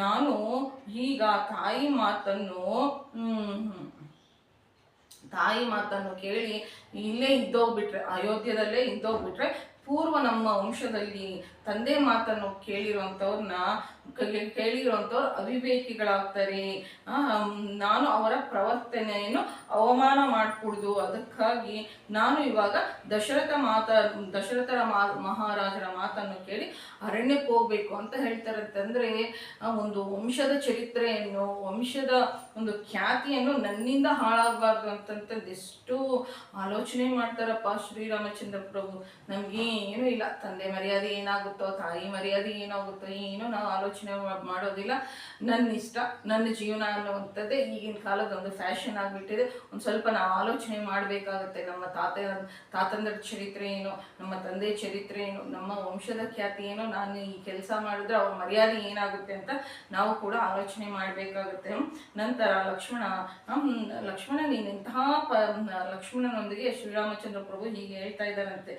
ನಾನು ಈಗ ತಾಯಿ ಮಾತನ್ನು ಕೇಳಿ ಇಲ್ಲೇ ಇದ್ದೋಗ್ಬಿಟ್ರೆ, ಅಯೋಧ್ಯದಲ್ಲೇ ಇದ್ದೋಗ್ಬಿಟ್ರೆ, ಪೂರ್ವ ನಮ್ಮ ವಂಶದಲ್ಲಿ ತಂದೆ ಮಾತನ್ನು ಕೇಳಿರುವಂಥವ್ರು ಅವಿವೇಕಿಗಳಾಗ್ತಾರೆ. ನಾನು ಅವರ ಪ್ರವರ್ತನೆಯನ್ನು ಅವಮಾನ ಮಾಡಿಕೊಡ್ದು. ಅದಕ್ಕಾಗಿ ನಾನು ಇವಾಗ ದಶರಥರ ಮಹಾರಾಜರ ಮಾತನ್ನು ಕೇಳಿ ಅರಣ್ಯಕ್ಕೆ ಹೋಗ್ಬೇಕು ಅಂತ ಹೇಳ್ತಾರಂತೆ. ಅಂದರೆ ಒಂದು ವಂಶದ ಚರಿತ್ರೆಯನ್ನು, ವಂಶದ ಒಂದು ಖ್ಯಾತಿಯನ್ನು ನನ್ನಿಂದ ಹಾಳಾಗಬಾರ್ದು ಅಂತಂತಂದು ಎಷ್ಟು ಆಲೋಚನೆ ಮಾಡ್ತಾರಪ್ಪ ಶ್ರೀರಾಮಚಂದ್ರ ಪ್ರಭು. ನಮಗೇನು ಇಲ್ಲ, ತಂದೆ ಮರ್ಯಾದೆ ಏನಾಗುತ್ತೋ, ತಾಯಿ ಮರ್ಯಾದೆ ಏನಾಗುತ್ತೋ ಏನೋ ನಾವು ಆಲೋಚನೆ ಮಾಡೋದಿಲ್ಲ. ನನ್ನ ಇಷ್ಟ, ನನ್ನ ಜೀವನ ಅನ್ನುವಂಥದ್ದೇ ಈಗಿನ ಕಾಲದ ಒಂದು ಫ್ಯಾಷನ್ ಆಗಿಬಿಟ್ಟಿದೆ. ಒಂದು ಸ್ವಲ್ಪ ನಾವು ಆಲೋಚನೆ ಮಾಡಬೇಕಾಗತ್ತೆ. ನಮ್ಮ ತಾತಂದ್ರ ಚರಿತ್ರೆ ಏನು, ನಮ್ಮ ತಂದೆ ಚರಿತ್ರೆ ಏನು, ನಮ್ಮ ವಂಶದ ಖ್ಯಾತಿ ಏನು, ನಾನು ಈ ಕೆಲಸ ಮಾಡಿದ್ರೆ ಅವ್ರ ಮರ್ಯಾದೆ ಏನಾಗುತ್ತೆ ಅಂತ ನಾವು ಕೂಡ ಆಲೋಚನೆ ಮಾಡಬೇಕಾಗುತ್ತೆ. ನಂತರ ಲಕ್ಷ್ಮಣ ನೀನೆಂತಹ ಲಕ್ಷ್ಮಣನೊಂದಿಗೆ ಶ್ರೀರಾಮಚಂದ್ರ ಪ್ರಭು ಹೀಗೆ ಹೇಳ್ತಾ ಇದ್ದಾರಂತೆ.